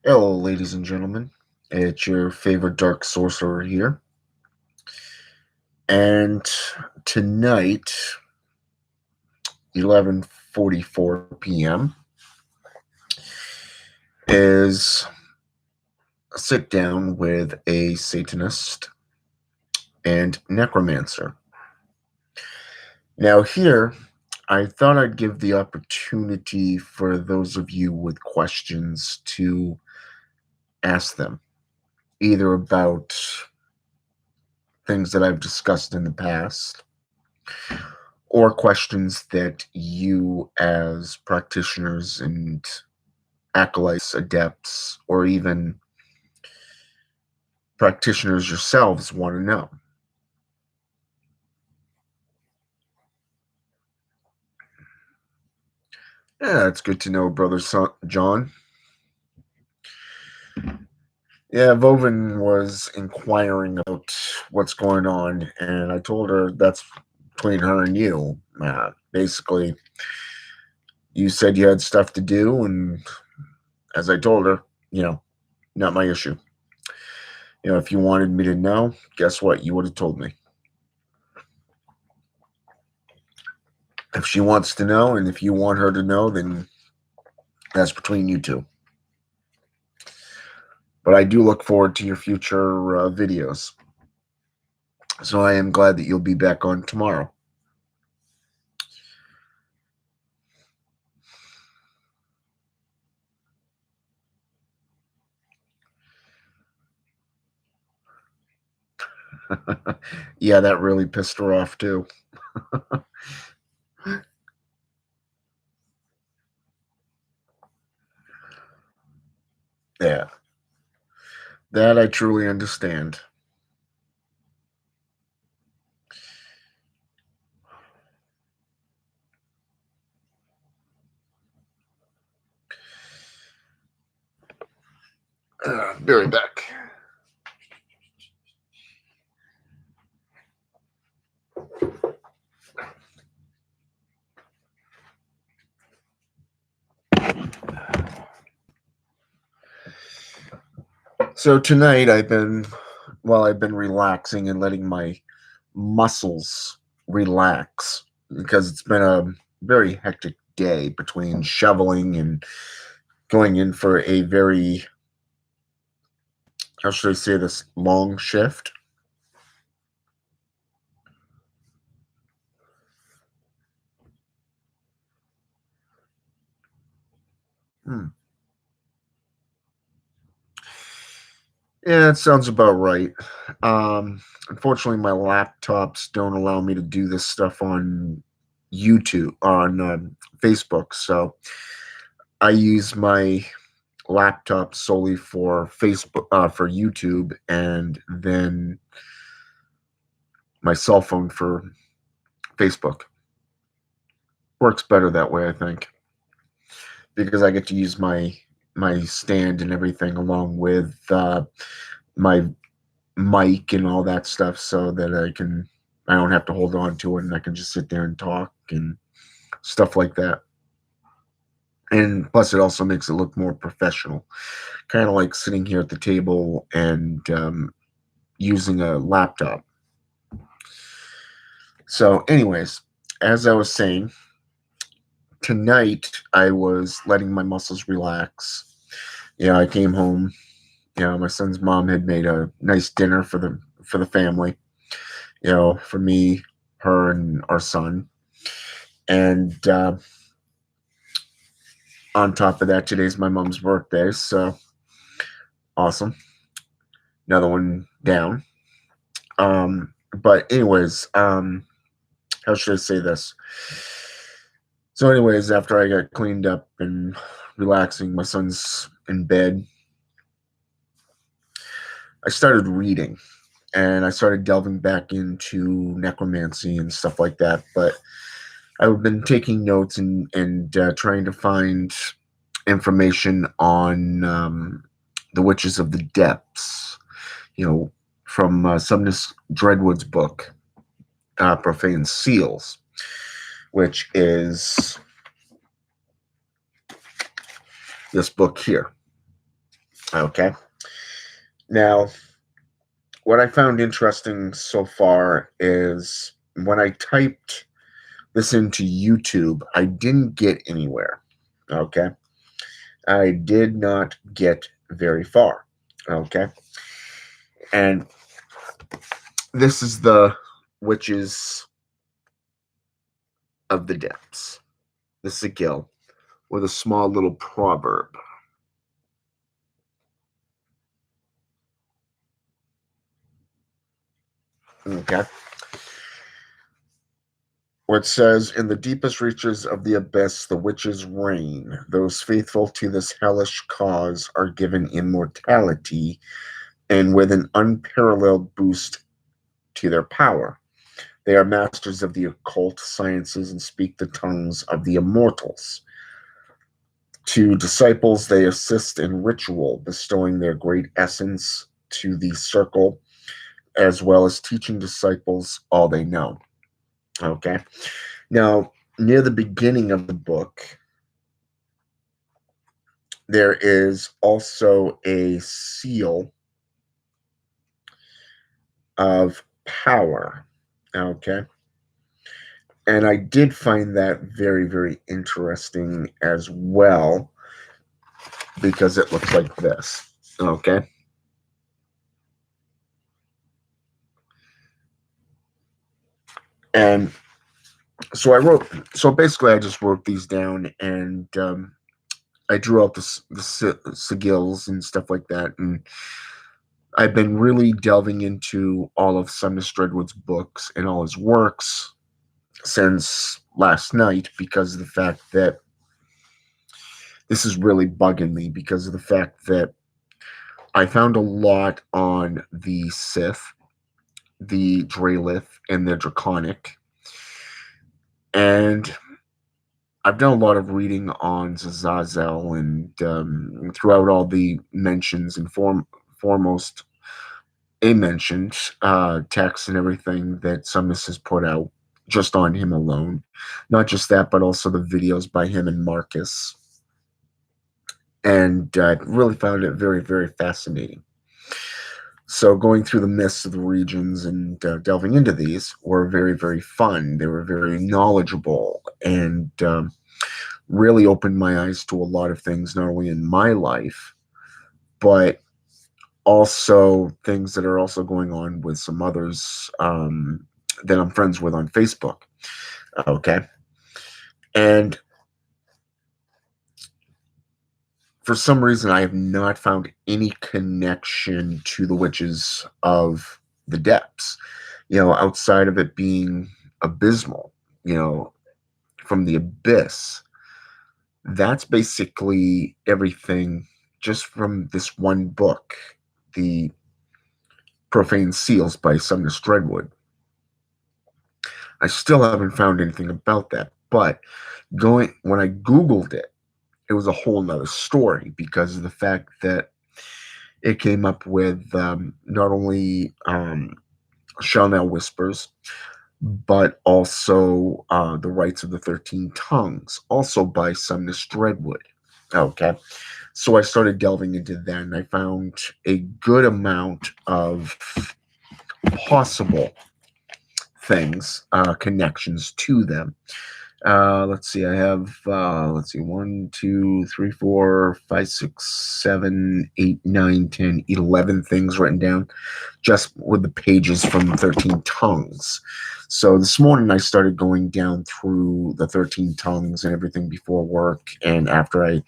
Hello, ladies and gentlemen. It's your favorite dark sorcerer here. And tonight, 11:44 p.m., is a sit down with a Satanist and Necromancer. Now, here, I thought I'd give the opportunity for those of you with questions to ask them, either about things that I've discussed in the past or questions that you, as practitioners and acolytes, adepts, or even practitioners yourselves, want to know. Yeah, it's good to know, brother John. Yeah, Vovin was inquiring about what's going on, and I told her that's between her and you. Basically, you said you had stuff to do, and as I told her, not my issue. If you wanted me to know, guess what? You would have told me. If she wants to know, and if you want her to know, then that's between you two. But I do look forward to your future videos. So I am glad that you'll be back on tomorrow. Yeah, that really pissed her off too. Yeah, that I truly understand. Be right back. So tonight I've been relaxing and letting my muscles relax because it's been a very hectic day between shoveling and going in for a very, how should I say this, long shift. Hmm. Yeah, it sounds about right. Unfortunately, my laptops don't allow me to do this stuff on YouTube, on Facebook. So I use my laptop solely for Facebook, for YouTube, and then my cell phone for Facebook. Works better that way, I think, because I get to use my stand and everything along with my mic and all that stuff so that I don't have to hold on to it and I can just sit there and talk and stuff like that. And plus, it also makes it look more professional, kind of like sitting here at the table and using a laptop. So, anyways, as I was saying, tonight I was letting my muscles relax. I came home. My son's mom had made a nice dinner for the family. For me, her, and our son. And on top of that, today's my mom's birthday, so awesome. Another one down. But anyways, how should I say this? So, anyways, after I got cleaned up and relaxing, my son's in bed. I started reading, and I started delving back into necromancy and stuff like that. But I've been taking notes and trying to find information on the witches of the depths. From Sumnus Dreadwood's book, Profane Seals, which is this book here. Okay. Now, what I found interesting so far is when I typed this into YouTube, I didn't get anywhere. Okay. I did not get very far. Okay. And this is the Witches of the Depths, the Sigil, with a small little proverb. Okay. Where it says, in the deepest reaches of the abyss, the witches reign. Those faithful to this hellish cause are given immortality and with an unparalleled boost to their power. They are masters of the occult sciences and speak the tongues of the immortals. To disciples, they assist in ritual, bestowing their great essence to the circle, as well as teaching disciples all they know. Okay. Now, near the beginning of the book, there is also a seal of power. Okay. And I did find that very, very interesting as well because it looks like this. Okay. And so basically, I just wrote these down and I drew out the sigils and stuff like that. And I've been really delving into all of Satanist Dreadwood's books and all his works since last night because of the fact that this is really bugging me because of the fact that I found a lot on the Sith, the Dralith, and the Draconic. And I've done a lot of reading on Zazel and throughout all the mentions and foremost a mentioned texts and everything that Sumnus has put out just on him alone. Not just that, but also the videos by him and Marcus. And I really found it very, very fascinating. So going through the myths of the regions and delving into these were very, very fun. They were very knowledgeable and really opened my eyes to a lot of things, not only in my life, but also things that are also going on with some others that I'm friends with on Facebook. Okay. And for some reason, I have not found any connection to the witches of the depths, outside of it being abysmal, from the abyss. That's basically everything just from this one book, The Profane Seals by Sumnus Dreadwood. I still haven't found anything about that, but when I Googled it, it was a whole nother story because of the fact that it came up with not only Chanel Whispers, but also The Rites of the 13 Tongues, also by Sumnus Dreadwood. Okay. So I started delving into that and I found a good amount of possible things, connections to them. Let's see, I have, 1, 2, 3, 4, 5, 6, 7, 8, 9, 10, 11 things written down just with the pages from 13 Tongues. So this morning I started going down through the 13 Tongues and everything before work. And after I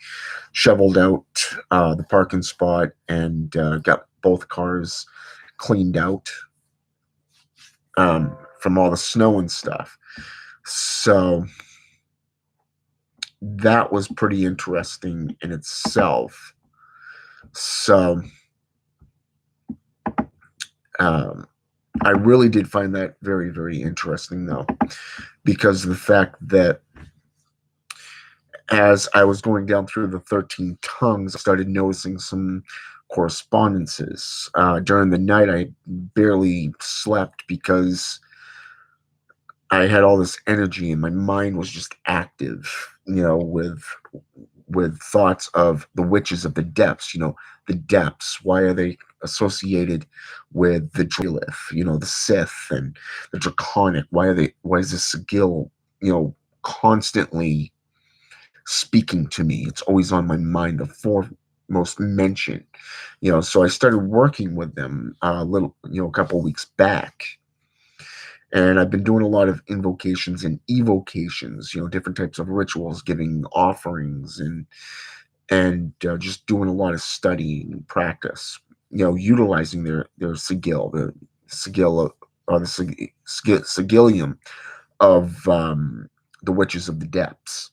shoveled out the parking spot and got both cars cleaned out from all the snow and stuff. So that was pretty interesting in itself. So I really did find that very, very interesting, though, because of the fact that as I was going down through the 13 tongues, I started noticing some correspondences. During the night, I barely slept because I had all this energy and my mind was just active, with with thoughts of the witches of the depths. The depths. Why are they associated with the Drelith? The Sith and the Draconic. Why is this Sigil? Constantly speaking to me. It's always on my mind. The foremost mention. So I started working with them a couple of weeks back, and I've been doing a lot of invocations and evocations, different types of rituals, giving offerings, and just doing a lot of studying and practice. Utilizing their sigil, the sigil or the sigillium of the witches of the depths.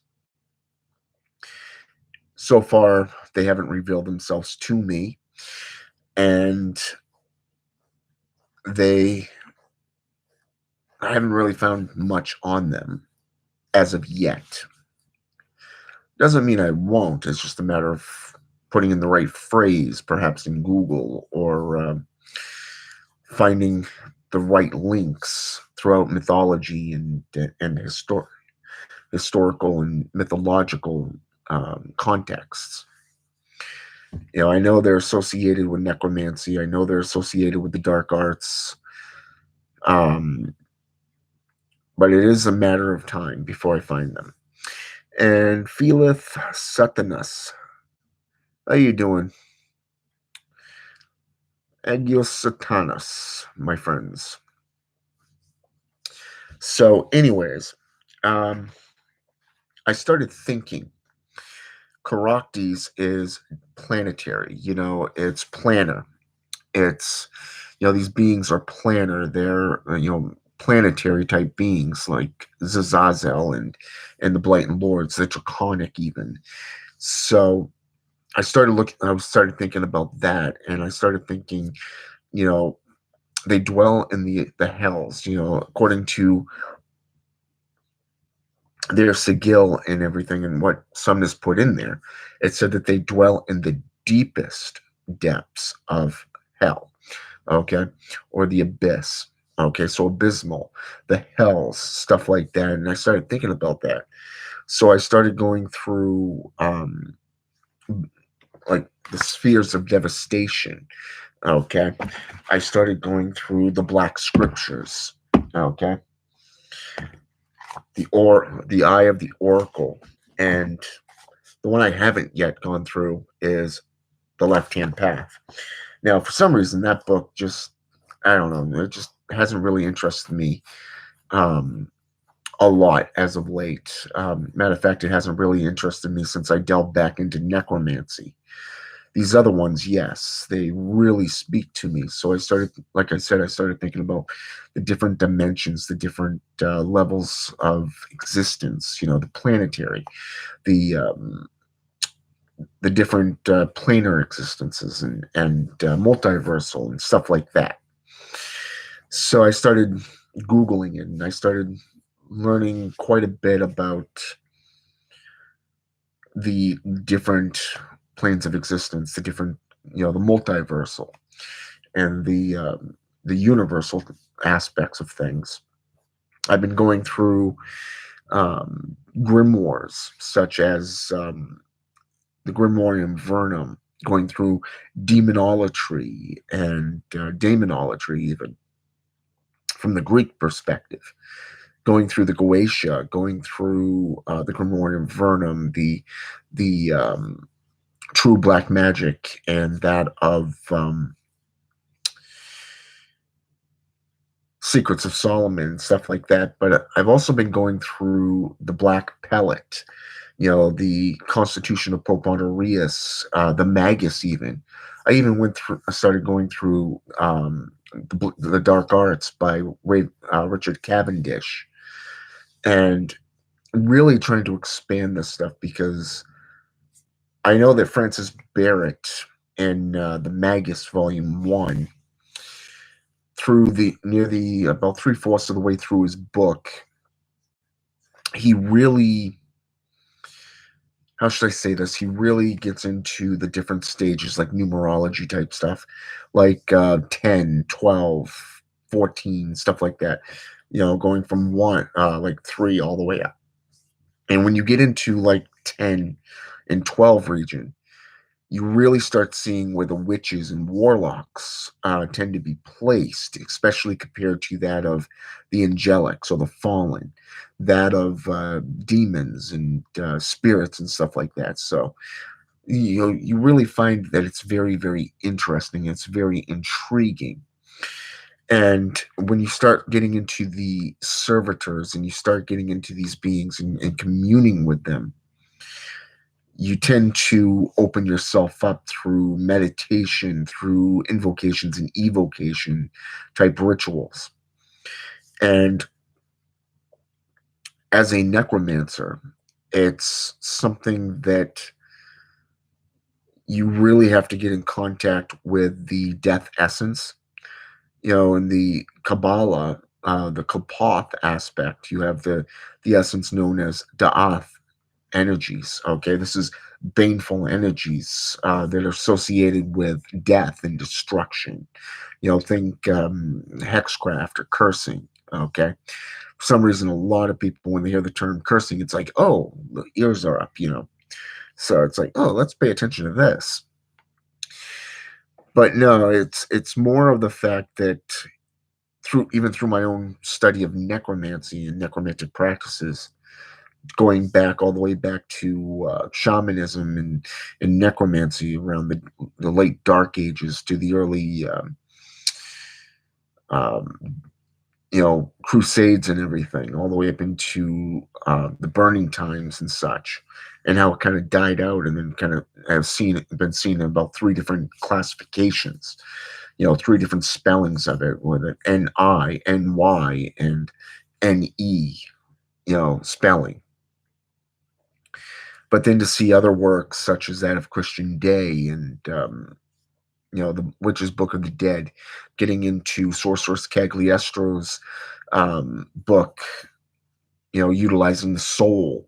So far, they haven't revealed themselves to me, and I haven't really found much on them as of yet. Doesn't mean I won't. It's just a matter of putting in the right phrase, perhaps in Google, or finding the right links throughout mythology and historical and mythological contexts. I know they're associated with necromancy. I know they're associated with the dark arts. But it is a matter of time before I find them. And feeleth Satanist. How you doing? Agios Satanus, my friends. So, anyways, I started thinking Caractes is planetary. It's planar. It's, these beings are planar. They're, planetary type beings like Zazazel and the Blighted Lords, the Draconic even. So I started thinking about that, and I started thinking, they dwell in the hells, according to their sigil and everything, and what some has put in there. It said that they dwell in the deepest depths of hell, okay, or the abyss. Okay, so abysmal, the hells, stuff like that. And I started thinking about that. So I started going through like the spheres of devastation. Okay. I started going through the Black Scriptures. Okay. The Eye of the Oracle. And the one I haven't yet gone through is The Left-Hand Path. Now, for some reason, that book just, I don't know, it just hasn't really interested me a lot as of late. Matter of fact, it hasn't really interested me since I delved back into necromancy. These other ones, yes, they really speak to me. So I started, like I said, I started thinking about the different dimensions, the different levels of existence, the planetary, the different planar existences and multiversal and stuff like that. So I started Googling it, and I started learning quite a bit about the different planes of existence, the different, the multiversal and the universal aspects of things. I've been going through grimoires such as the Grimorium Vernum, going through demonolatry and daemonolatry, even from the Greek perspective, going through the Goetia, going through the Grimorium Vernum, the true black magic, and that of Secrets of Solomon and stuff like that. But I've also been going through the Black Pellet, the Constitution of Pope Honorius, the Magus even. I even started going through the Dark Arts by Richard Cavendish, and really trying to expand this stuff, because I know that Francis Barrett in the Magus Volume 1, near the about 3/4 of the way through his book, he really, how should I say this? He really gets into the different stages, like numerology type stuff, like 10, 12, 14, stuff like that, going from like 3 all the way up. And when you get into like 10 and 12 region, you really start seeing where the witches and warlocks tend to be placed, especially compared to that of the angelics or the fallen, that of demons and spirits and stuff like that. So you really find that it's very, very interesting. It's very intriguing. And when you start getting into the servitors and you start getting into these beings and communing with them, you tend to open yourself up through meditation, through invocations and evocation type rituals. And as a necromancer, it's something that you really have to get in contact with the death essence. In the Kabbalah, the Kapoth aspect, you have the essence known as Da'ath energies. Okay, this is baneful energies that are associated with death and destruction. Think hexcraft or cursing. Okay, for some reason, a lot of people, when they hear the term cursing, it's like, oh, the ears are up. So it's like, oh, let's pay attention to this. But no, it's more of the fact that through my own study of necromancy and necromantic practices, going back all the way back to shamanism and necromancy around the late Dark Ages to the early um, crusades and everything, all the way up into the burning times and such, and how it kind of died out, and then kind of been seen in about three different classifications, three different spellings of it, with it N-I, N-Y, and N-E, spelling. But then to see other works such as that of Christian Day and the Witch's Book of the Dead, getting into Sorceress Cagliostro's book, utilizing the soul,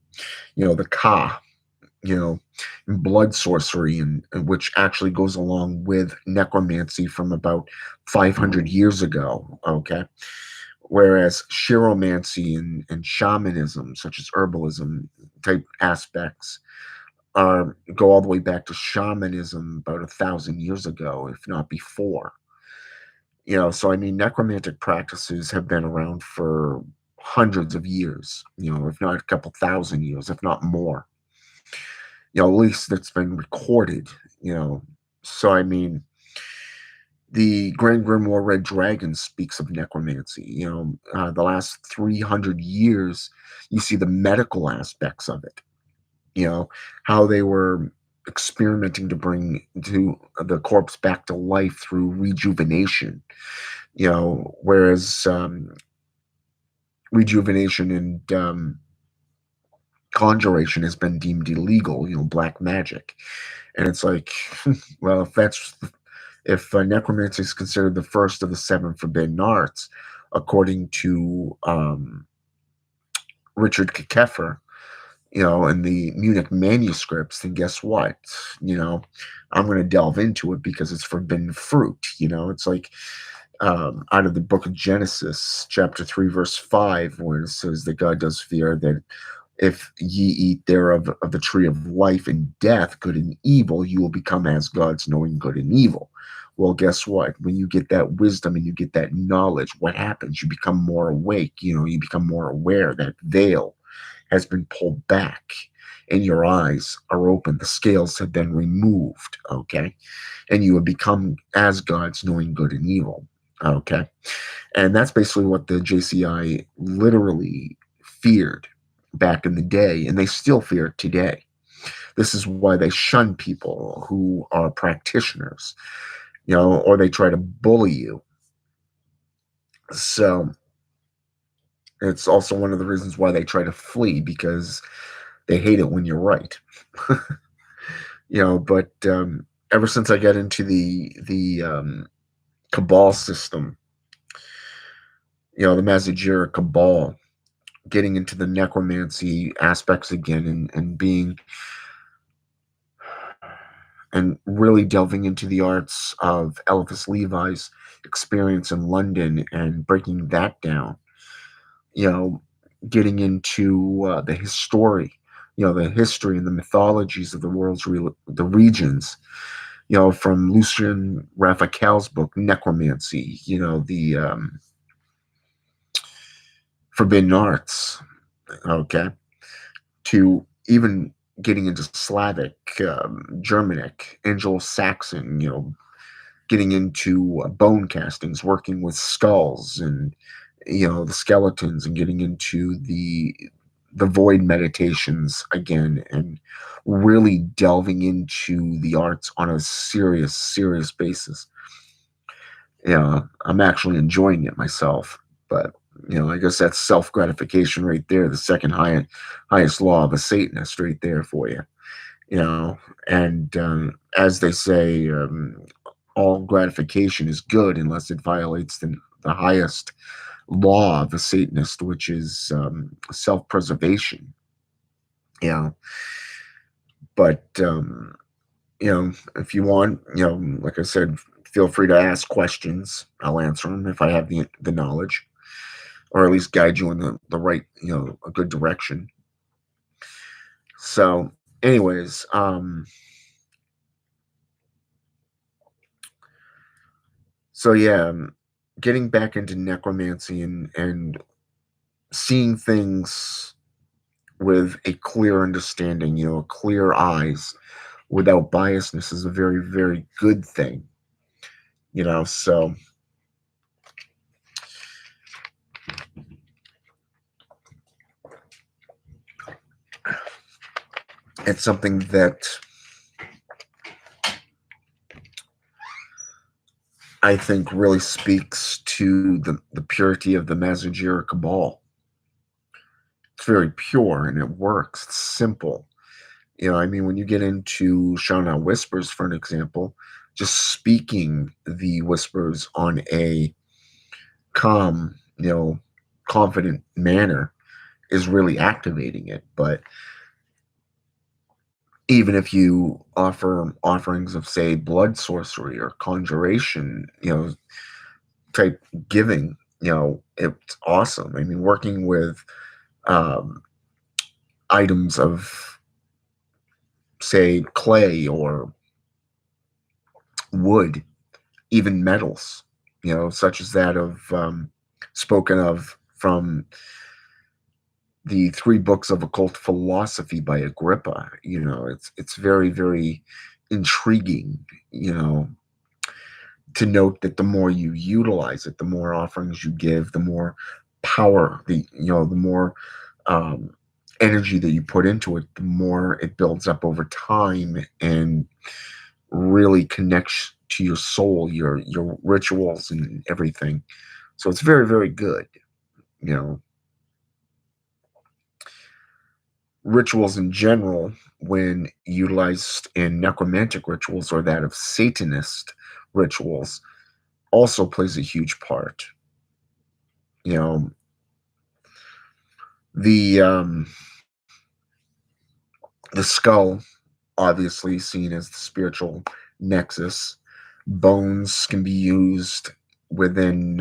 the Ka, and blood sorcery, and which actually goes along with necromancy from about 500 years ago. Okay. Whereas chiromancy and shamanism, such as herbalism type aspects, go all the way back to shamanism about 1,000 years ago, if not before. So I mean, necromantic practices have been around for hundreds of years, if not a couple thousand years, if not more. At least that's been recorded. So I mean, the Grand Grimoire Red Dragon speaks of necromancy. The last 300 years, you see the medical aspects of it. How they were experimenting to bring the corpse back to life through rejuvenation. Whereas rejuvenation and conjuration has been deemed illegal. Black magic, and it's like, well, if necromancy is considered the first of the seven forbidden arts, according to Richard Keffer, in the Munich manuscripts, then guess what? I'm going to delve into it because it's forbidden fruit. It's like out of the book of Genesis, chapter 3, verse 5, where it says that God does fear that if ye eat thereof of the tree of life and death, good and evil, you will become as gods, knowing good and evil. Well, guess what? When you get that wisdom and you get that knowledge, what happens? You become more awake. You become more aware. That veil has been pulled back and your eyes are open. The scales have been removed. Okay. And you have become as gods, knowing good and evil. Okay. And that's basically what the JCI literally feared back in the day, and they still fear it today. This is why they shun people who are practitioners, or they try to bully you. So it's also one of the reasons why they try to flee, because they hate it when you're right. But ever since I got into the Cabal system, the Mazajira Cabal, getting into the necromancy aspects again, and being and really delving into the arts of Eliphas Levi's experience in London and breaking that down, getting into the history the history and the mythologies of the regions, from Lucian Raphael's book Necromancy, the forbidden arts, okay, to even getting into Slavic, Germanic, Anglo-Saxon, getting into bone castings, working with skulls and the skeletons, and getting into the void meditations again, and really delving into the arts on a serious basis. I'm actually enjoying it myself, but I guess that's self gratification right there, the second highest law of a Satanist, right there for you. you know and as they say, all gratification is good unless it violates the highest law of a Satanist, which is self-preservation. you know but if you want, like I said, feel free to ask questions. I'll answer them if I have the knowledge, or at least guide you in the right, a good direction. So anyways, so yeah, getting back into necromancy, and seeing things with a clear understanding, clear eyes, without biasness, is a very, very good thing. So it's something that I think really speaks to the purity of the Mazajira Cabal. It's very pure and it works. It's simple. I mean, when you get into Shauna Whispers, for an example, just speaking the whispers on a calm, confident manner is really activating it. But even if you offer offerings of, say, blood sorcery or conjuration, type giving, it's awesome. I mean, working with um, items of, say, clay or wood, even metals, such as that of spoken of from the three books of occult philosophy by Agrippa. It's very, very intriguing, to note that the more you utilize it, the more offerings you give, the more power, the more um, energy that you put into it, the more it builds up over time and really connects to your soul, your rituals and everything. So it's very, very good. You know, Rituals in general, when utilized in necromantic rituals or that of Satanist rituals, also plays a huge part. You know, the the skull, obviously seen as the spiritual nexus. Bones can be used within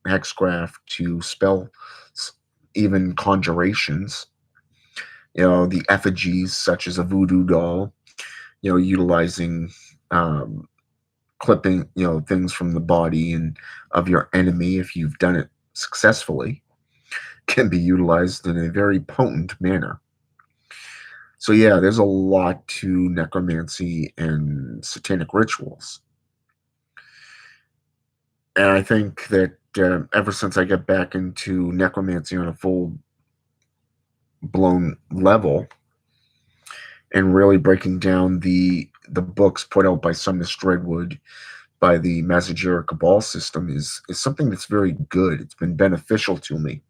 hexcraft to spell even conjurations. The effigies, such as a voodoo doll, utilizing clipping, things from the body and of your enemy, if you've done it successfully, can be utilized in a very potent manner. So yeah, there's a lot to necromancy and satanic rituals. And I think that ever since I got back into necromancy on a full blown level, and really breaking down the books put out by Sumner Redwood, by the Mazajira Cabal system, is something that's very good. It's been beneficial to me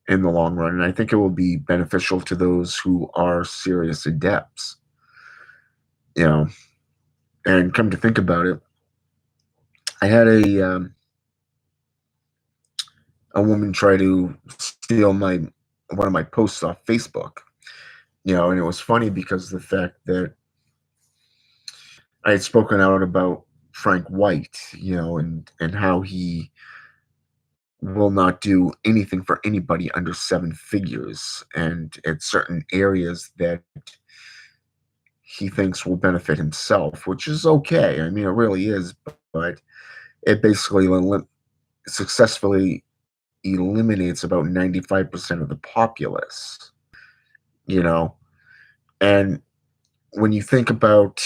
in the long run, and I think it will be beneficial to those who are serious adepts. You know, and come to think about it, I had a woman try to steal my one of my posts off Facebook. And it was funny because the fact that I had spoken out about Frank White, and how he will not do anything for anybody under seven figures, and at certain areas that he thinks will benefit himself, which is okay. I mean, it really is, but it basically successfully eliminates about 95% of the populace, you know? And when you think about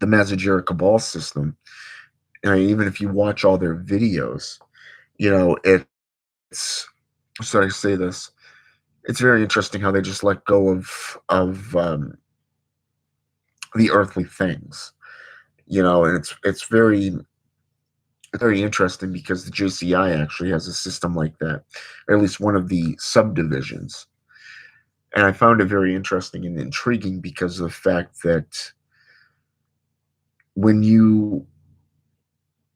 the Mazajera Cabal system, even if you watch all their videos, it's, so I say this, it's very interesting how they just let go of the earthly things, and it's very interesting because the JCI actually has a system like that, or at least one of the subdivisions. And I found it very interesting and intriguing because of the fact that when you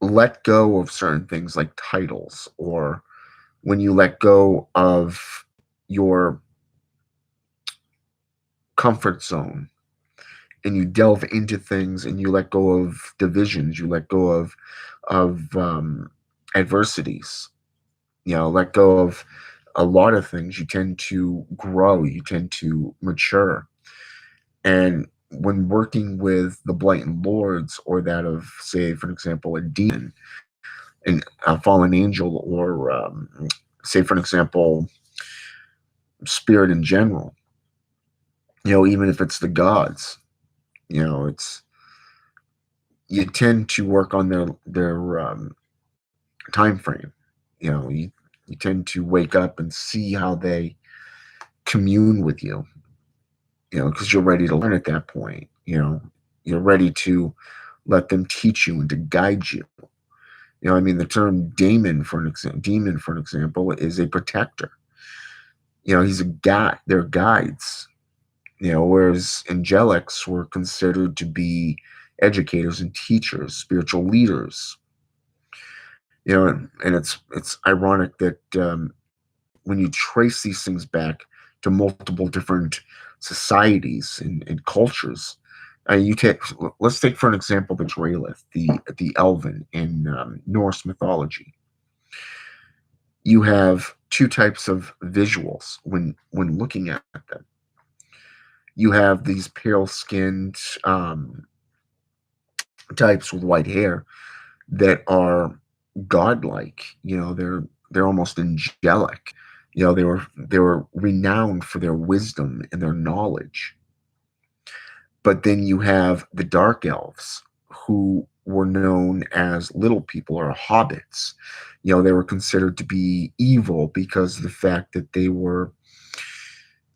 let go of certain things like titles, or when you let go of your comfort zone and you delve into things and you let go of divisions, you let go of adversities, let go of a lot of things, you tend to grow, you tend to mature. And when working with the Blighted Lords, or that of, say, for example, a demon, and a fallen angel, or say, for example, spirit in general, even if it's the gods, it's, you tend to work on their time frame. You tend to wake up and see how they commune with you, because you're ready to learn at that point. You're ready to let them teach you and to guide you. I mean, the term demon, for an example, is a protector. He's a guide. They're guides. Whereas angelics were considered to be educators and teachers, spiritual leaders. And it's ironic that when you trace these things back to multiple different societies and cultures, you take let's take for an example the Dralith, the Elven in Norse mythology. You have two types of visuals when looking at them. You have these pale skinned types with white hair that are godlike. They're almost angelic. They were renowned for their wisdom and their knowledge. But then you have the dark elves, who were known as little people, or hobbits. They were considered to be evil because of the fact that they were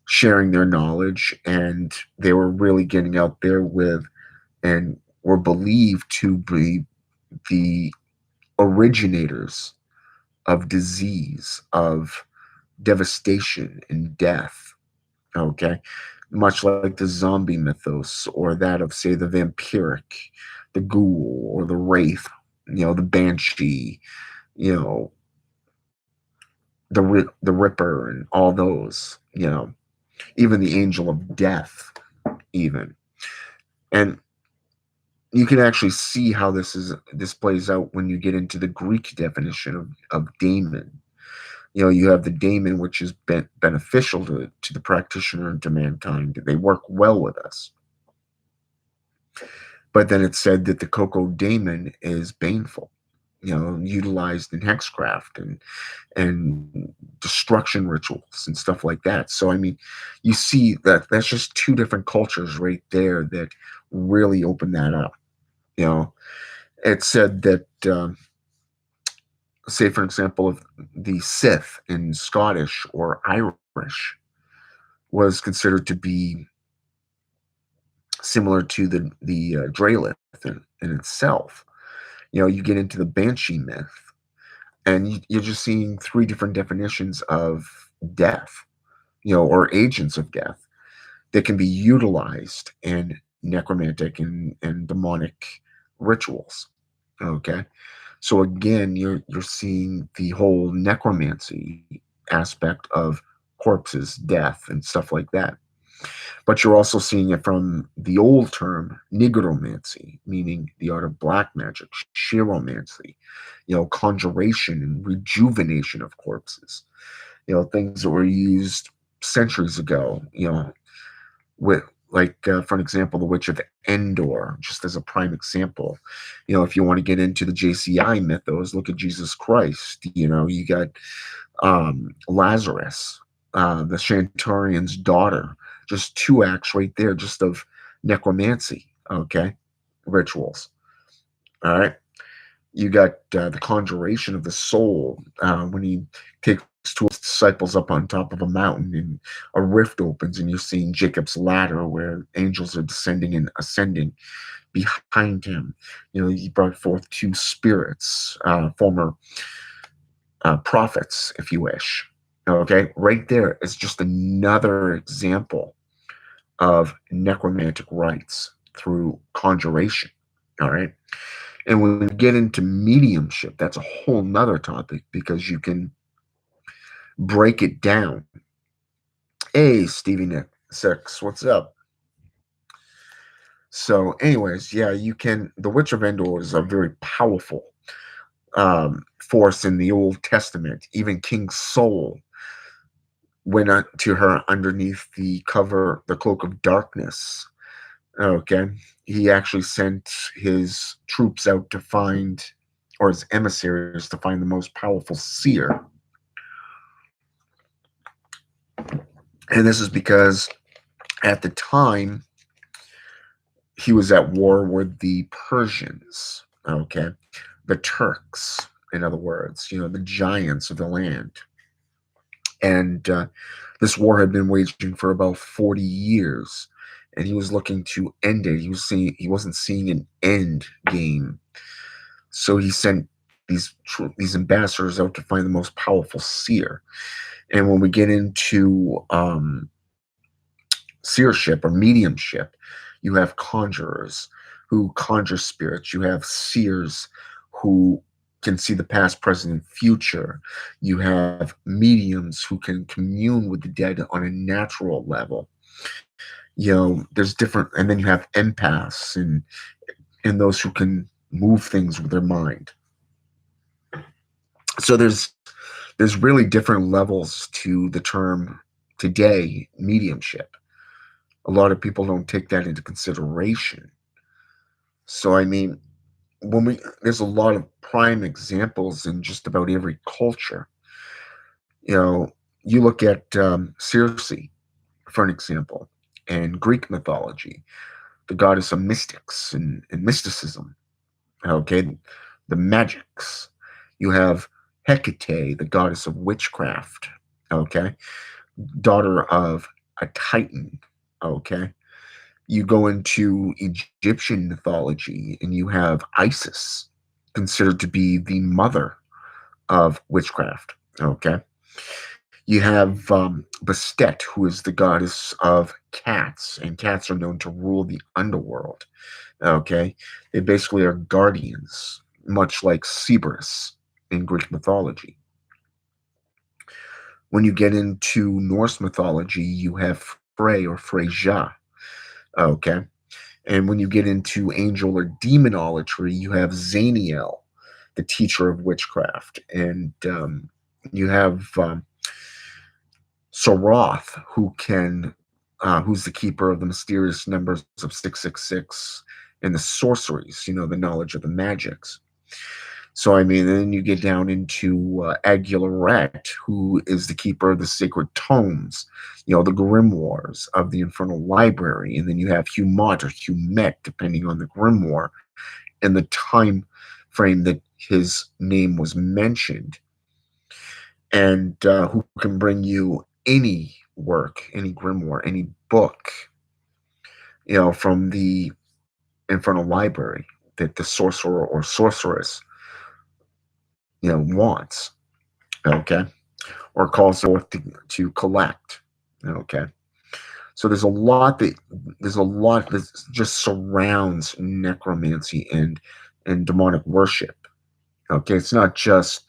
sharing their knowledge, and they were really getting out there with, and were believed to be, the originators of disease, of devastation and death. Okay. Much like the zombie mythos, or that of, say, the vampiric, the ghoul, or the wraith, the banshee, you know, the Ripper, and all those, even the angel of death, even. And you can actually see how this plays out when you get into the Greek definition of daemon. You have the daemon, which is beneficial to the practitioner and to mankind. They work well with us. But then it's said that the cocoa daemon is baneful, utilized in hexcraft and destruction rituals and stuff like that. So, I mean, you see that that's just two different cultures right there that really open that up. It said that, say, for example, if the Sith in Scottish or Irish was considered to be similar to the Dralith in itself. You get into the Banshee myth, and you're just seeing three different definitions of death, or agents of death that can be utilized in necromantic and demonic rituals. Okay, so again, you're seeing the whole necromancy aspect of corpses, death, and stuff like that. But you're also seeing it from the old term nigromancy, meaning the art of black magic, chiromancy, conjuration and rejuvenation of corpses, things that were used centuries ago, with for an example, the Witch of Endor, just as a prime example. If you want to get into the JCI mythos, look at Jesus Christ. You got Lazarus, the Shantorian's daughter, just two acts right there, just of necromancy, okay, rituals. All right. You got the conjuration of the soul when he takes two disciples up on top of a mountain and a rift opens and you're seeing Jacob's ladder where angels are descending and ascending behind him. He brought forth two spirits, former prophets, if you wish. Okay, right there is just another example of necromantic rites through conjuration. All right. And when we get into mediumship, that's a whole nother topic because you can break it down. Hey, Stevie Nick Six, what's up? So, anyways, yeah, you can. The Witch of Endor is a very powerful force in the Old Testament. Even King Saul went to her underneath the cloak of darkness. Okay, he actually sent his troops out to find, or his emissaries to find the most powerful seer. And this is because at the time he was at war with the Persians, okay, the Turks, in other words, the giants of the land. And this war had been waging for about 40 years, and he was looking to end it. He wasn't seeing an end game, so he sent these ambassadors out to find the most powerful seer. And when we get into seership or mediumship, you have conjurers who conjure spirits. You have seers who can see the past, present, and future. You have mediums who can commune with the dead on a natural level. There's different, and then you have empaths and those who can move things with their mind. So there's really different levels to the term today, mediumship. A lot of people don't take that into consideration. So I mean, there's a lot of prime examples in just about every culture. You look at Circe, for an example, in Greek mythology, the goddess of mystics and mysticism. Okay, the magics. You have Hecate, the goddess of witchcraft. Okay, daughter of a titan. Okay, you go into Egyptian mythology and you have Isis, considered to be the mother of witchcraft. Okay. You have Bastet, who is the goddess of cats, and cats are known to rule the underworld. Okay. They basically are guardians, much like Cerberus in Greek mythology. When you get into Norse mythology, you have Frey or Freyja. Okay. And when you get into angel or demonolatry, you have Zaniel, the teacher of witchcraft. And you have Soroth, who's the keeper of the mysterious numbers of 666 and the sorceries, the knowledge of the magics. So, I mean, then you get down into Aguileret, who is the keeper of the sacred tomes, the grimoires of the Infernal Library. And then you have Humat or Humet, depending on the grimoire and the time frame that his name was mentioned. And who can bring you any work, any grimoire, any book, from the Infernal Library that the sorcerer or sorceress wants, okay, or calls forth to collect, okay. So there's a lot that just surrounds necromancy and demonic worship. Okay, it's not just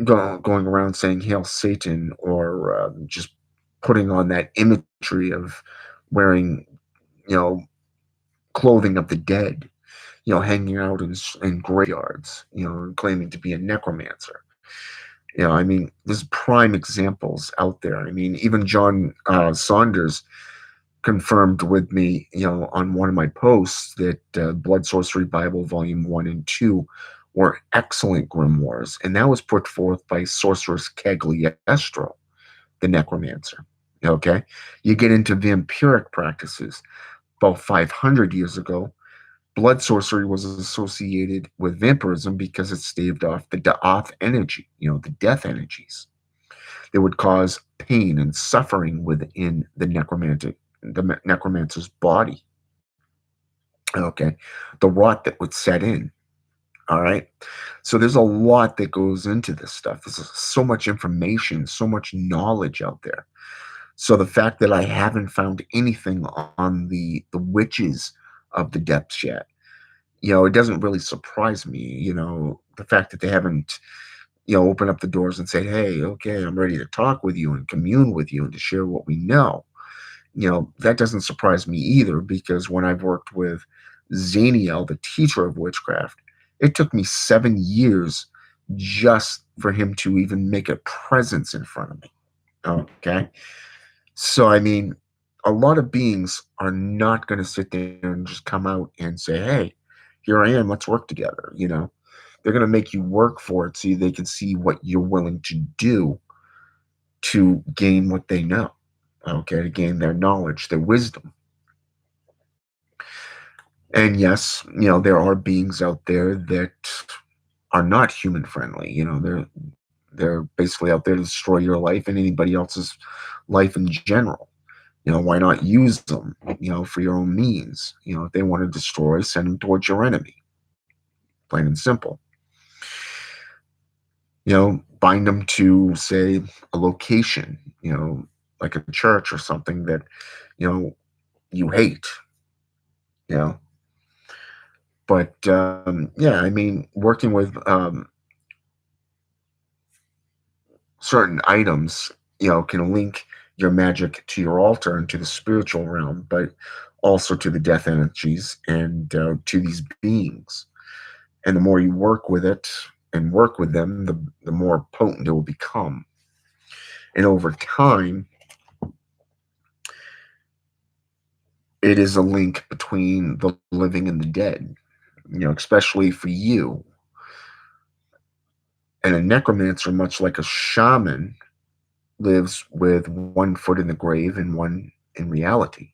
going around saying "Hail Satan" or just putting on that imagery of wearing, you know, clothing of the dead, hanging out in graveyards, and claiming to be a necromancer. I mean, there's prime examples out there. I mean, even John Saunders confirmed with me, on one of my posts that Blood Sorcery Bible Volume 1 and 2 were excellent grimoires, and that was put forth by Sorceress Cagliostro, the necromancer. Okay? You get into vampiric practices. About 500 years ago, blood sorcery was associated with vampirism because it staved off the Da'ath energy, the death energies. They would cause pain and suffering within the necromancer's body. Okay, the rot that would set in. All right, so there's a lot that goes into this stuff. There's so much information, so much knowledge out there. So the fact that I haven't found anything on the witches of the depths yet, it doesn't really surprise me. The fact that they haven't, opened up the doors and said, "Hey, okay, I'm ready to talk with you and commune with you and to share what we know." That doesn't surprise me either, because when I've worked with Zaniel, the teacher of witchcraft, it took me 7 years just for him to even make a presence in front of me. Okay. So, I mean, a lot of beings are not going to sit there and just come out and say, "Hey, here I am, let's work together." They're going to make you work for it so they can see what you're willing to do to gain what they know, okay, to gain their knowledge, their wisdom. And yes, there are beings out there that are not human friendly. They're basically out there to destroy your life and anybody else's life in general. Why not use them, for your own means? If they want to destroy, send them towards your enemy. Plain and simple. Bind them to, say, a location, like a church or something that, you know, you hate, you know. But yeah, I mean, working with certain items, can link your magic to your altar and to the spiritual realm, but also to the death energies and to these beings. And the more you work with it and work with them, the more potent it will become. And over time, it is a link between the living and the dead, especially for you. And a necromancer, much like a shaman, lives with one foot in the grave and one in reality.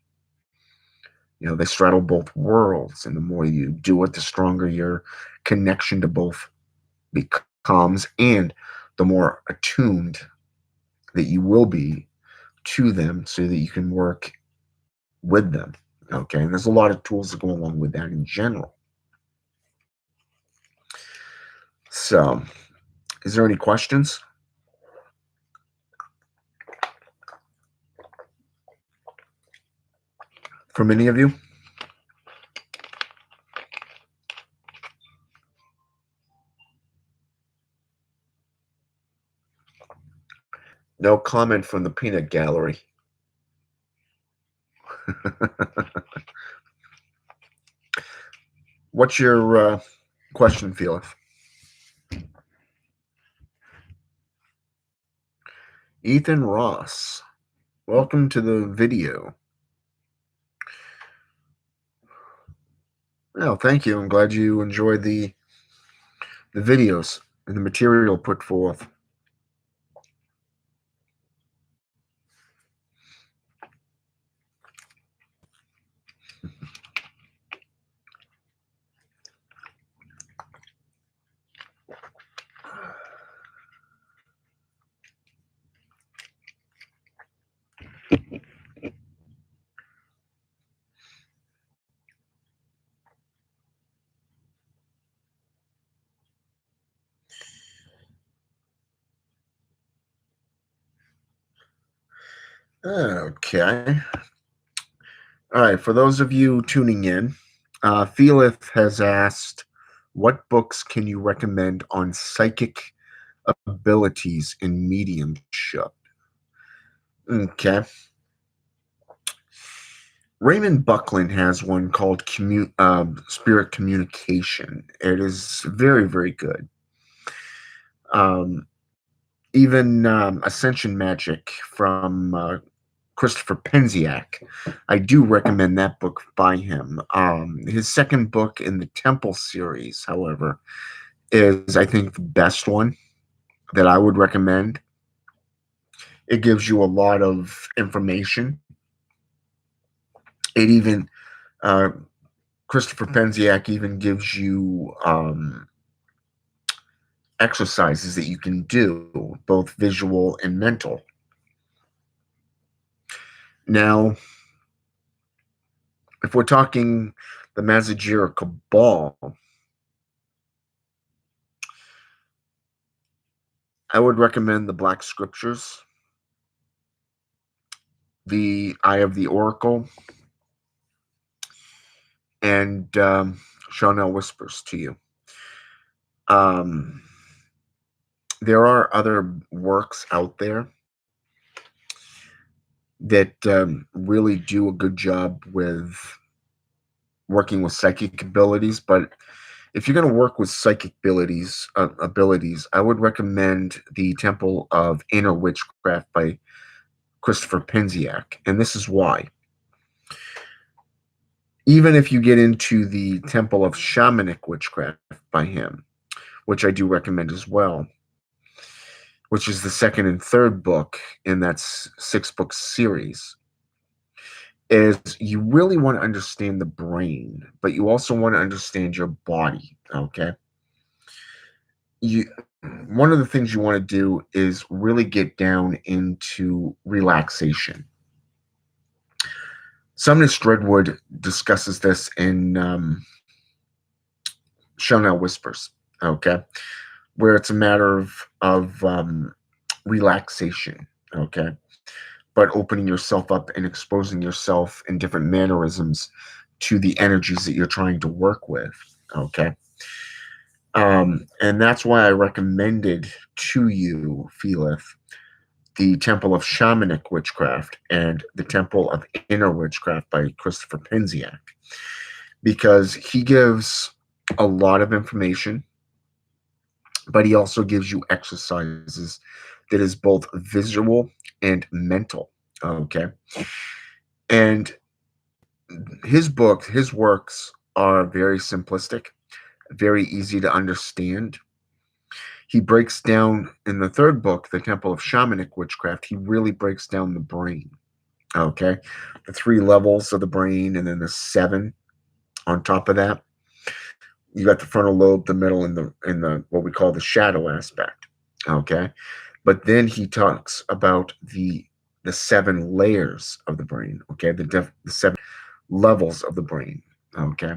They straddle both worlds, and the more you do it, the stronger your connection to both becomes, and the more attuned that you will be to them so that you can work with them. Okay, and there's a lot of tools that go along with that in general. So, is there any questions from any of you? No comment from the peanut gallery. What's your question, Felix? Ethan Ross, welcome to the video. Oh, thank you. I'm glad you enjoyed the videos and the material put forth. Okay. All right. For those of you tuning in, Felix has asked, what books can you recommend on psychic abilities and mediumship? Okay. Raymond Buckland has one called Spirit Communication. It is very, very good. Um, Even Ascension Magic from Christopher Penziak. I do recommend that book by him. His second book in the Temple series, however, is, I think, the best one that I would recommend. It gives you a lot of information. It even, uh, Christopher Penziak even gives you exercises that you can do, both visual and mental. Now, if we're talking the Mazajira Cabal, I would recommend the Black Scriptures, the Eye of the Oracle, and Chanel Whispers to you. Um, there are other works out there that really do a good job with working with psychic abilities, but if you're going to work with psychic abilities, I would recommend the Temple of Inner Witchcraft by Christopher Penziak, and this is why. Even if you get into the Temple of Shamanic Witchcraft by him, which I do recommend as well, which is the second and third book in that six-book series, is you really want to understand the brain, but you also want to understand your body, okay? You One of the things you want to do is really get down into relaxation. Sumnus Dreadwood discusses this in Chanel Whispers, okay, where it's a matter of relaxation, okay, but opening yourself up and exposing yourself in different mannerisms to the energies that you're trying to work with, okay. And that's why I recommended to you, Felith, the Temple of Shamanic Witchcraft and the Temple of Inner Witchcraft by Christopher Penziak, because he gives a lot of information, but he also gives you exercises that is both visual and mental. Okay. And his works are very simplistic, very easy to understand. He breaks down in the third book, The Temple of Shamanic Witchcraft, he really breaks down the brain. Okay. The 3 levels of the brain, and then the 7 on top of that. You got the frontal lobe, the middle, and the what we call the shadow aspect. Okay. But then he talks about the 7 layers of the brain. Okay. The 7 levels of the brain. Okay.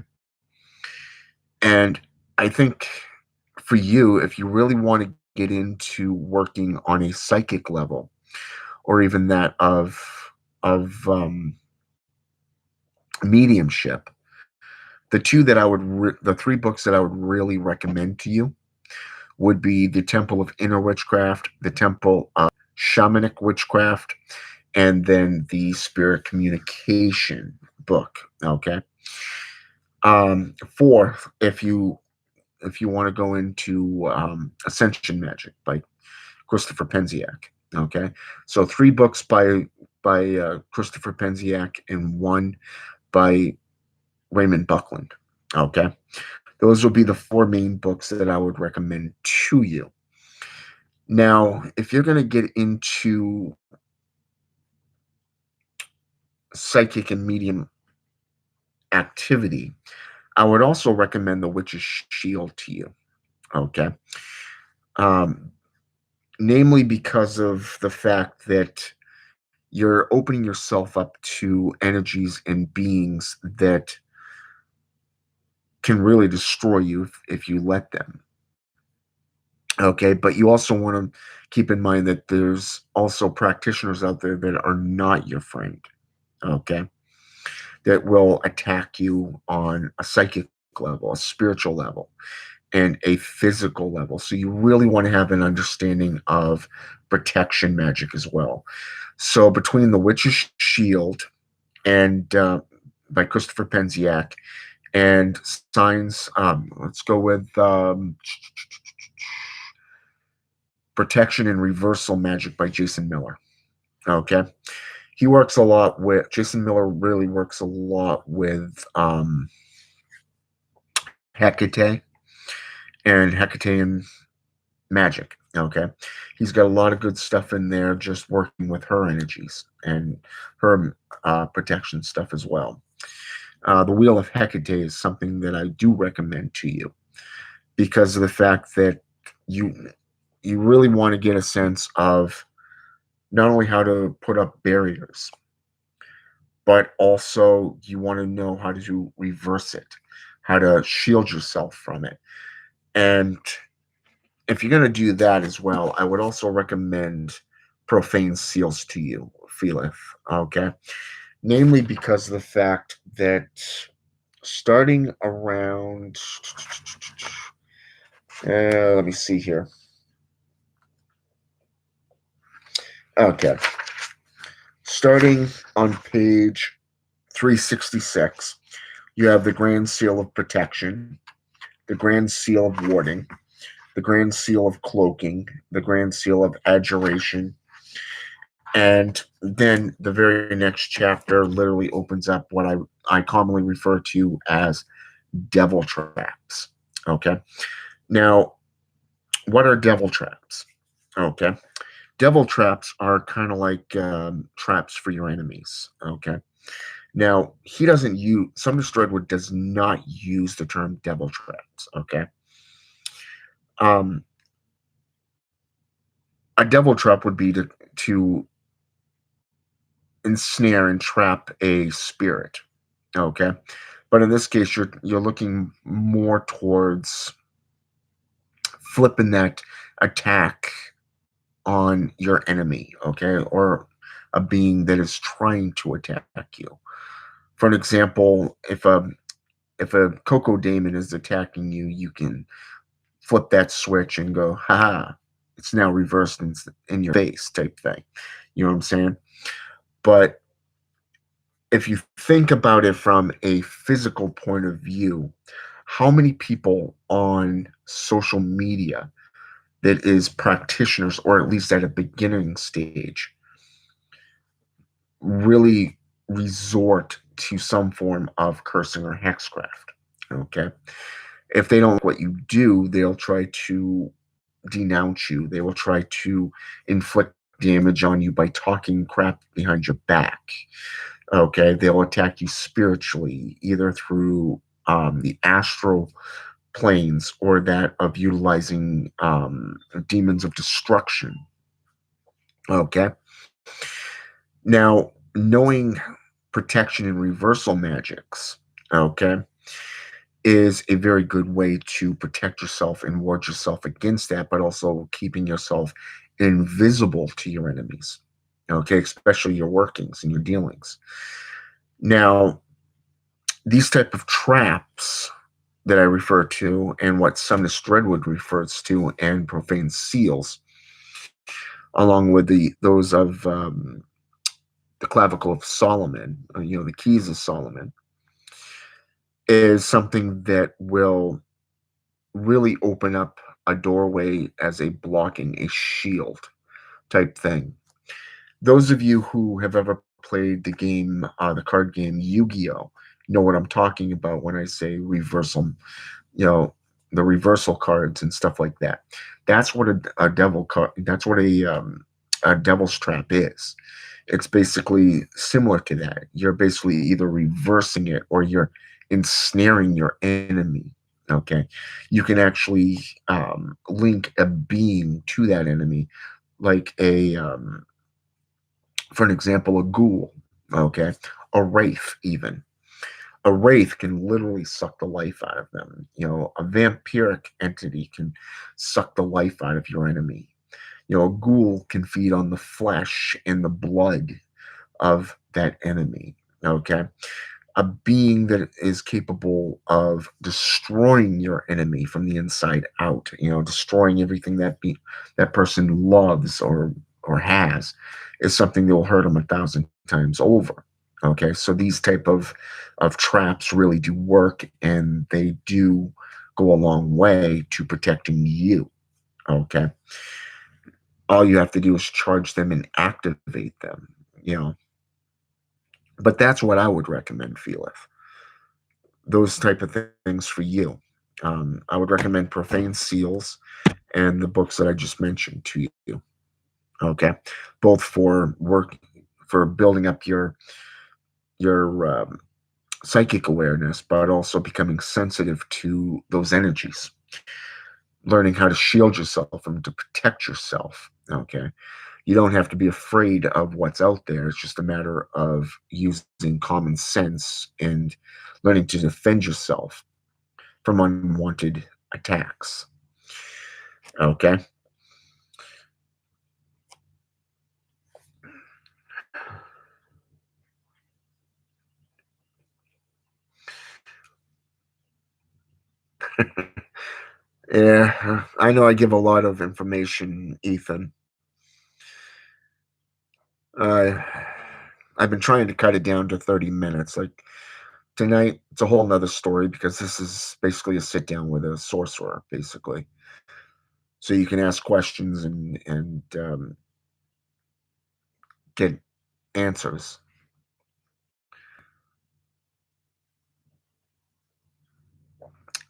And I think for you, if you really want to get into working on a psychic level, or even that of mediumship, the 3 books that I would really recommend to you would be the Temple of Inner Witchcraft, the Temple of Shamanic Witchcraft, and then the Spirit Communication book. Okay. Fourth, if you want to go into Ascension Magic by Christopher Penziak. Okay, so 3 books by Christopher Penziak and 1 by Raymond Buckland. Okay, those will be the 4 main books that I would recommend to you. Now, if you're going to get into psychic and medium activity, I would also recommend the Witch's Shield to you. Okay. Um, Namely because of the fact that you're opening yourself up to energies and beings that can really destroy you if you let them. Okay, but you also want to keep in mind that there's also practitioners out there that are not your friend. Okay, that will attack you on a psychic level, a spiritual level, and a physical level. So you really want to have an understanding of protection magic as well. So between the Witch's Shield and by Christopher Penziak, and Signs. Let's go with Protection and Reversal Magic by Jason Miller. Okay, he works a lot with Jason Miller. Really works a lot with Hecate and Hecatean magic. Okay, he's got a lot of good stuff in there, just working with her energies and her protection stuff as well. The Wheel of Hecate is something that I do recommend to you because of the fact that you you really want to get a sense of not only how to put up barriers, but also you want to know how to reverse it, how to shield yourself from it. And if you're going to do that as well, I would also recommend Profane Seals to you, Felith. Okay. Namely because of the fact that starting around, let me see here. Okay. Starting on page 366, you have the Grand Seal of Protection, the Grand Seal of Warding, the Grand Seal of Cloaking, the Grand Seal of Adjuration, and then the very next chapter literally opens up what I commonly refer to as devil traps. Okay. Now, what are devil traps? Okay. Devil traps are kind of like traps for your enemies. Okay. Now, he doesn't use, Sumner Redwood does not use the term devil traps. Okay. Um, a devil trap would be to ensnare and trap a spirit. Okay. But in this case, you're looking more towards flipping that attack on your enemy, okay, or a being that is trying to attack you. For an example, if a Coco Damon is attacking you, you can flip that switch and go, haha, it's now reversed in your face type thing. You know what I'm saying? But if you think about it from a physical point of view, how many people on social media that is practitioners, or at least at a beginning stage, really resort to some form of cursing or hexcraft? Okay. If they don't like what you do, they'll try to denounce you. They will try to inflict damage on you by talking crap behind your back. Okay. They'll attack you spiritually, either through the astral planes or that of utilizing demons of destruction. Okay. Now, knowing protection and reversal magics, okay, is a very good way to protect yourself and ward yourself against that, but also keeping yourself invisible to your enemies, okay, especially your workings and your dealings. Now, these type of traps that I refer to and what Sumnus Redwood refers to and profane seals, along with those of the clavicle of Solomon, the keys of Solomon, is something that will really open up a doorway as a blocking, a shield type thing. Those of you who have ever played the card game Yu-Gi-Oh, know what I'm talking about when I say reversal, you know, the reversal cards and stuff like that. That's what a devil card. That's what a devil's trap is. It's basically similar to that. You're basically either reversing it or you're ensnaring your enemy. Okay, you can actually link a being to that enemy, like for an example, a ghoul. Okay, a wraith even. A wraith can literally suck the life out of them. A vampiric entity can suck the life out of your enemy. A ghoul can feed on the flesh and the blood of that enemy. Okay. A being that is capable of destroying your enemy from the inside out, destroying everything that person loves or has, is something that will hurt them 1,000 times over. Okay, so these type of traps really do work, and they do go a long way to protecting you. Okay, all you have to do is charge them and activate them. You know, but that's what I would recommend, Felix. Those type of things for you. I would recommend Profane Seals and the books that I just mentioned to you. Okay, both for work, for building up your psychic awareness, but also becoming sensitive to those energies, learning how to shield yourself and to protect yourself. Okay, you don't have to be afraid of what's out there. It's just a matter of using common sense and learning to defend yourself from unwanted attacks. Okay. Yeah, I know I give a lot of information, Ethan. Uh, I've been trying to cut it down to 30 minutes. Like tonight, it's a whole nother story because this is basically a sit down with a sorcerer, basically. So you can ask questions and get answers.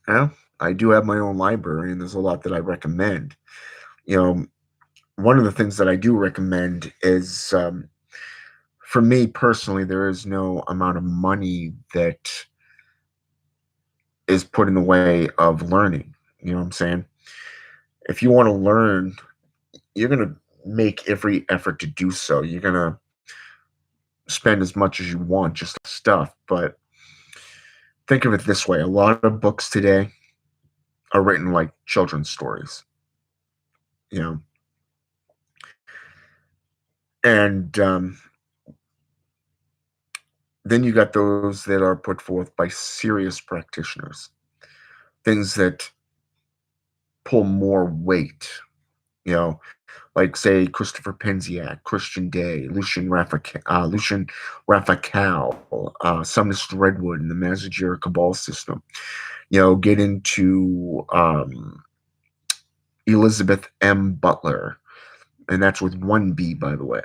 Yeah, I do have my own library, and there's a lot that I recommend. You know, one of the things that I do recommend is, for me personally, there is no amount of money that is put in the way of learning. You know what I'm saying? If you want to learn, you're going to make every effort to do so. You're going to spend as much as you want just stuff. But think of it this way: a lot of books today are written like children's stories, you know, and then you got those that are put forth by serious practitioners, things that pull more weight, you know, like say Christopher Penziak, Christian Day, Lucian Raphael, Sumnus Redwood, and the Mazajir Cabal system. You know, get into Elizabeth M. Butler, and that's with one B, by the way,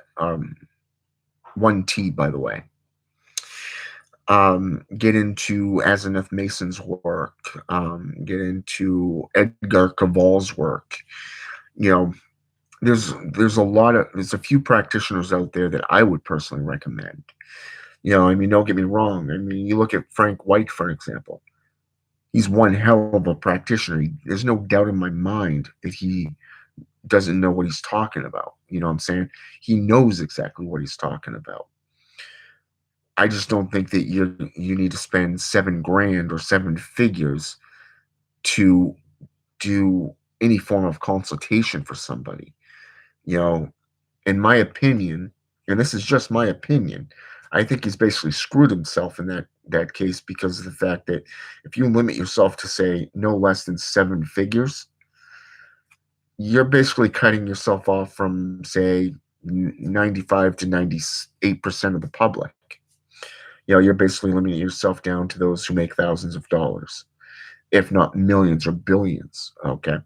one T, by the way. Get into Asenath Mason's work, get into Edgar Caval's work. You know, there's a few practitioners out there that I would personally recommend. You know, I mean, don't get me wrong. I mean, you look at Frank White, for example. He's one hell of a practitioner. There's no doubt in my mind that he doesn't know what he's talking about. You know what I'm saying? He knows exactly what he's talking about. I just don't think that you need to spend 7 grand or 7 figures to do any form of consultation for somebody. You know, in my opinion, and this is just my opinion, I think he's basically screwed himself in that case because of the fact that if you limit yourself to say no less than 7 figures, you're basically cutting yourself off from say 95 to 98% of the public. You know, you're basically limiting yourself down to those who make thousands of dollars, if not millions or billions. Okay.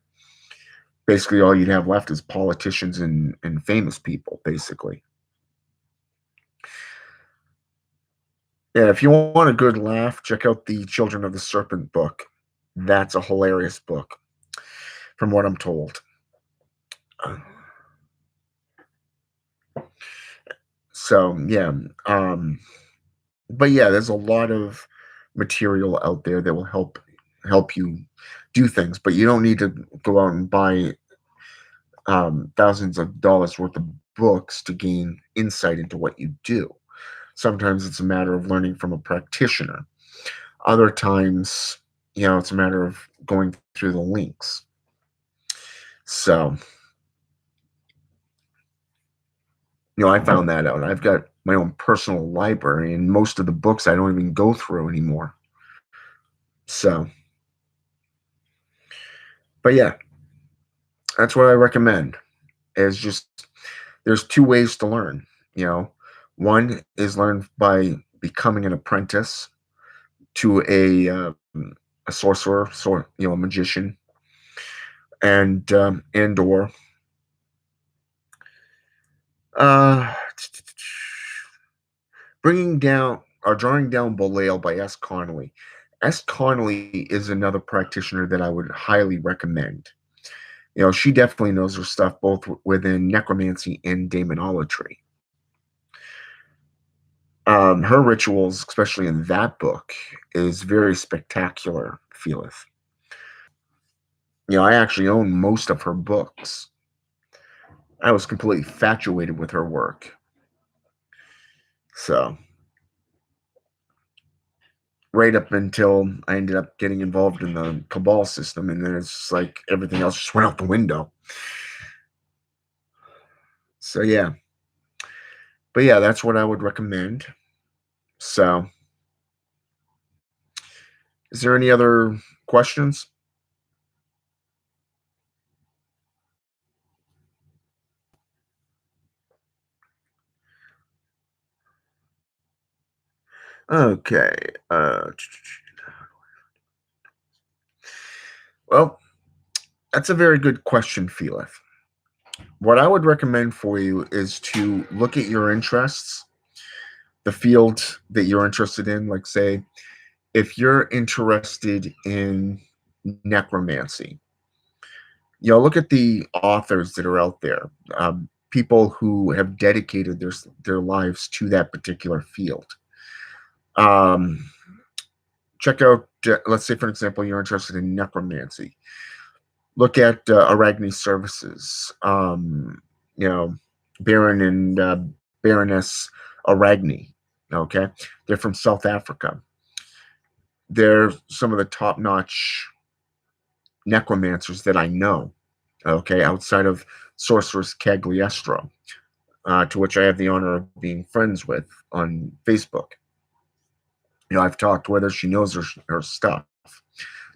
Basically, all you'd have left is politicians and famous people, basically. Yeah, if you want a good laugh, check out the Children of the Serpent book. That's a hilarious book, from what I'm told. So, yeah. Um, but yeah, there's a lot of material out there that will help you do things, but you don't need to go out and buy thousands of dollars worth of books to gain insight into what you do. Sometimes it's a matter of learning from a practitioner. Other times, you know, it's a matter of going through the links. So, you know, I found that out. I've got my own personal library, and most of the books I don't even go through anymore. So, but yeah, that's what I recommend. Is just there's two ways to learn. You know, one is learn by becoming an apprentice to a sorcerer, a magician, and or uh, bringing down or drawing down Belial by S. Connolly. S. Connolly is another practitioner that I would highly recommend. She definitely knows her stuff both within necromancy and demonology. Her rituals, especially in that book, is very spectacular, feeleth. I actually own most of her books. I was completely infatuated with her work. So, right up until I ended up getting involved in the Cabal system, and then it's just like everything else just went out the window. So, yeah. But yeah, that's what I would recommend. So, is there any other questions? Okay. Well, that's a very good question, Felix. What I would recommend for you is to look at your interests, the field that you're interested in. Like, say, if you're interested in necromancy, look at the authors that are out there, people who have dedicated their lives to that particular field. Um, Check out, let's say, for example, you're interested in necromancy. Look at Arachne Services, you know, Baron and Baroness Arachne. Okay, they're from South Africa. They're some of the top-notch necromancers that I know. Okay, outside of Sorceress Cagliostro, to which I have the honor of being friends with on Facebook. I've talked with her; she knows her stuff,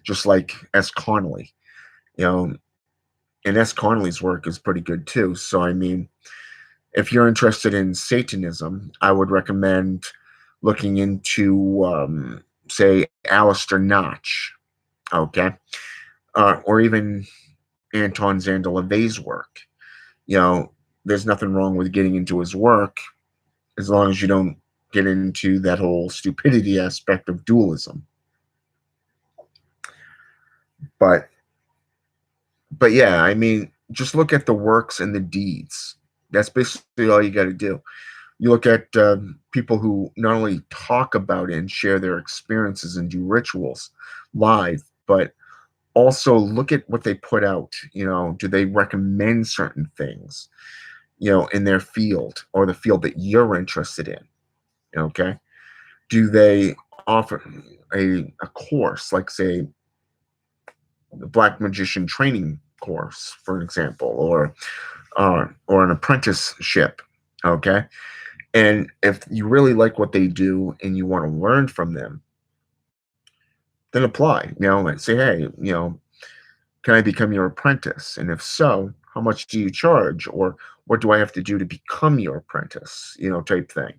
just like S. Connolly. You know, and S. Connolly's work is pretty good too. So, I mean, if you're interested in Satanism, I would recommend looking into, say, Alistair Notch, okay, or even Anton Zandalavay's work. There's nothing wrong with getting into his work as long as you don't get into that whole stupidity aspect of dualism. But yeah, I mean, just look at the works and the deeds. That's basically all you got to do. You look at people who not only talk about it and share their experiences and do rituals live, but also look at what they put out. Do they recommend certain things, in their field or the field that you're interested in? Okay. Do they offer a course, like, say, the Black Magician Training course, for example, or an apprenticeship? Okay. And if you really like what they do and you want to learn from them, then apply. Like, say, hey, can I become your apprentice? And if so, how much do you charge? Or what do I have to do to become your apprentice? Type thing.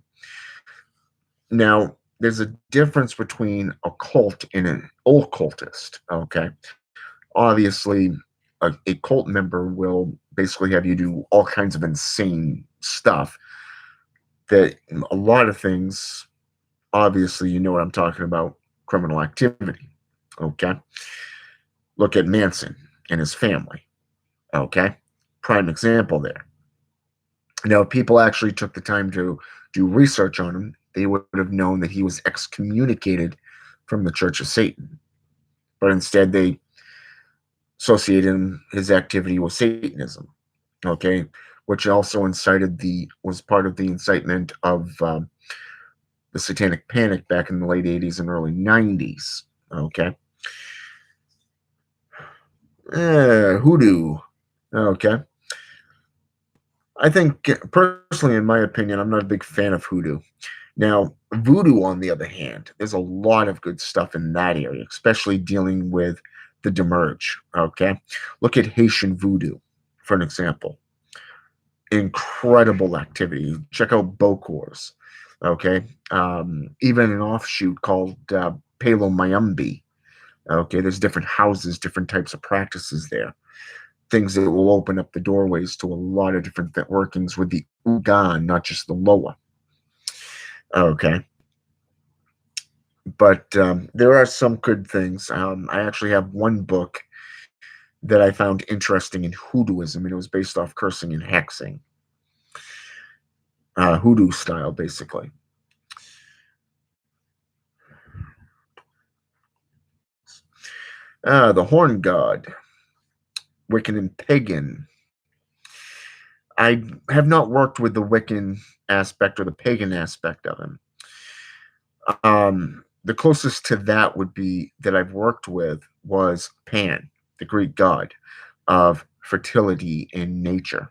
Now, there's a difference between a cult and an occultist. Okay. Obviously, a cult member will basically have you do all kinds of insane stuff that a lot of things, obviously, you know what I'm talking about, criminal activity. Okay. Look at Manson and his family. Okay. Prime example there. Now, if people actually took the time to do research on him, they would have known that he was excommunicated from the Church of Satan. But instead, they associated his activity with Satanism. Okay. Which also was part of the incitement of the Satanic Panic back in the late 80s and early 90s. Okay. Hoodoo. Okay. I think, personally, in my opinion, I'm not a big fan of hoodoo. Now, voodoo, on the other hand, there's a lot of good stuff in that area, especially dealing with the demerge. Okay. Look at Haitian voodoo, for an example. incredible activity. Check out Bokors. Okay. Even an offshoot called Palo Mayumbi. Okay. There's different houses, different types of practices there. Things that will open up the doorways to a lot of different workings with the Ugan, not just the Loa. Okay. But there are some good things. I actually have one book that I found interesting in hoodooism, and it was based off cursing and hexing, hoodoo style, basically. The Horn God, Wiccan and Pagan. I have not worked with the Wiccan aspect or the pagan aspect of him. The closest to that would be that I've worked with was Pan, the Greek god of fertility in nature.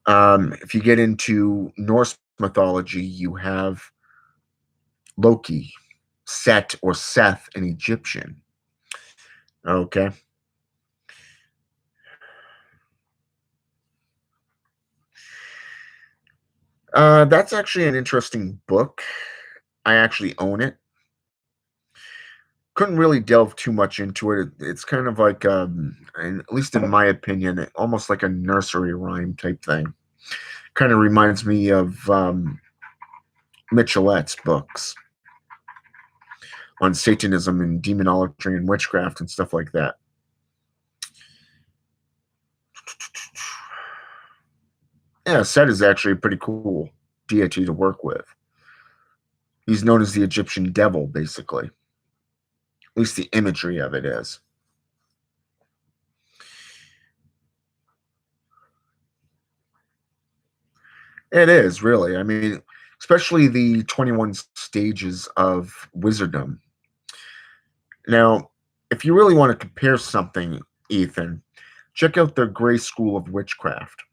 If you get into Norse mythology, you have Loki, Set or Seth, an Egyptian. Okay. That's actually an interesting book. I actually own it. Couldn't really delve too much into it. It's kind of like, at least in my opinion, almost like a nursery rhyme type thing. Kind of reminds me of Michelette's books on Satanism and demonology and witchcraft and stuff like that. Yeah, Set is actually a pretty cool deity to work with. He's known as the Egyptian devil, basically. At least the imagery of it is. It is, really. I mean, especially the 21 stages of wizardom. Now, if you really want to compare something, Ethan, check out the Gray School of Witchcraft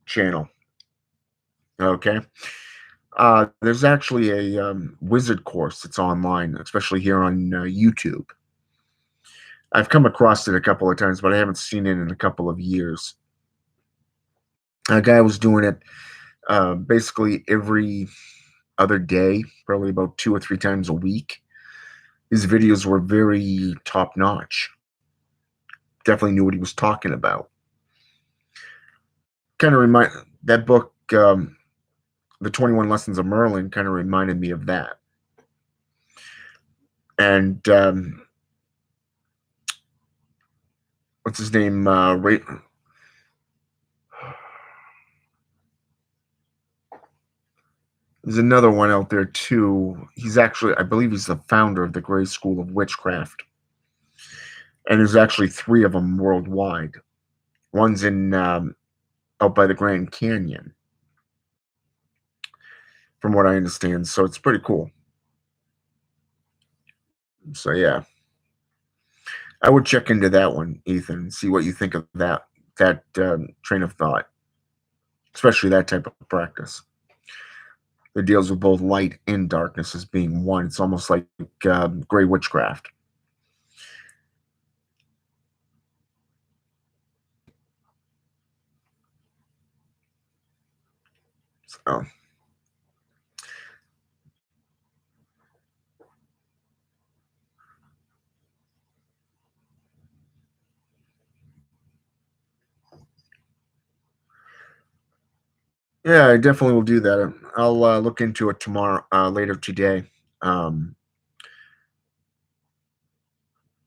channel. Okay. There's actually a wizard course that's online, especially here on YouTube. I've come across it a couple of times, but I haven't seen it in a couple of years. A guy was doing it basically every other day, probably about 2 or 3 times a week. His videos were very top notch. Definitely knew what he was talking about. Kind of remind that book, The 21 Lessons of Merlin, kind of reminded me of that. And what's his name? There's another one out there too. He's actually, I believe, he's the founder of the Gray School of Witchcraft, and there's actually 3 of them worldwide. One's in out by the Grand Canyon, from what I understand. So it's pretty cool. So yeah, I would check into that one, Ethan, and see what you think of that train of thought, especially that type of practice. It deals with both light and darkness as being one. It's almost like gray witchcraft. So yeah, I definitely will do that. I'll look into it tomorrow, later today. Um,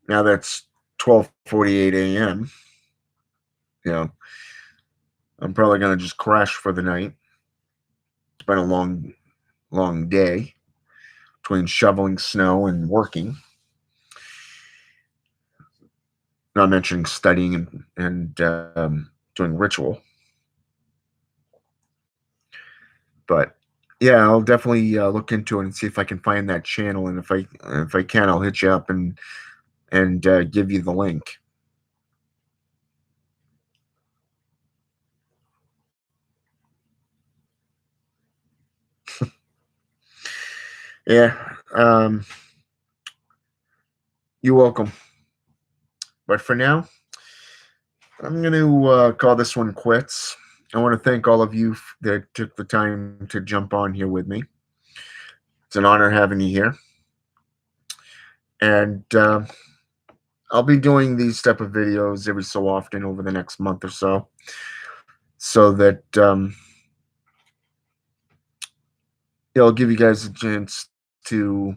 Now that's 12:48 a.m. You know, I'm probably gonna just crash for the night. It's been a long day between shoveling snow and working. Not mentioning studying and doing ritual. But yeah, I'll definitely look into it and see if I can find that channel. And if I can, I'll hit you up and give you the link. Yeah, you're welcome. But for now, I'm going to call this one quits. I want to thank all of you that took the time to jump on here with me. It's an honor having you here. And I'll be doing these type of videos every so often over the next month or so that it'll give you guys a chance to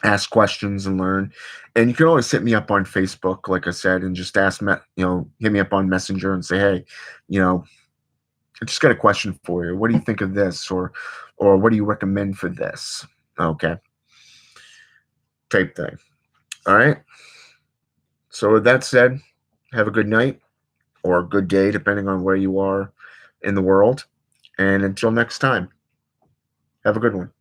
ask questions and learn. And you can always hit me up on Facebook, like I said, and just hit me up on Messenger and say, hey, you know, I just got a question for you. What do you think of this, or what do you recommend for this? Okay, type thing. All right. So with that said, have a good night or a good day, depending on where you are in the world. And until next time, have a good one.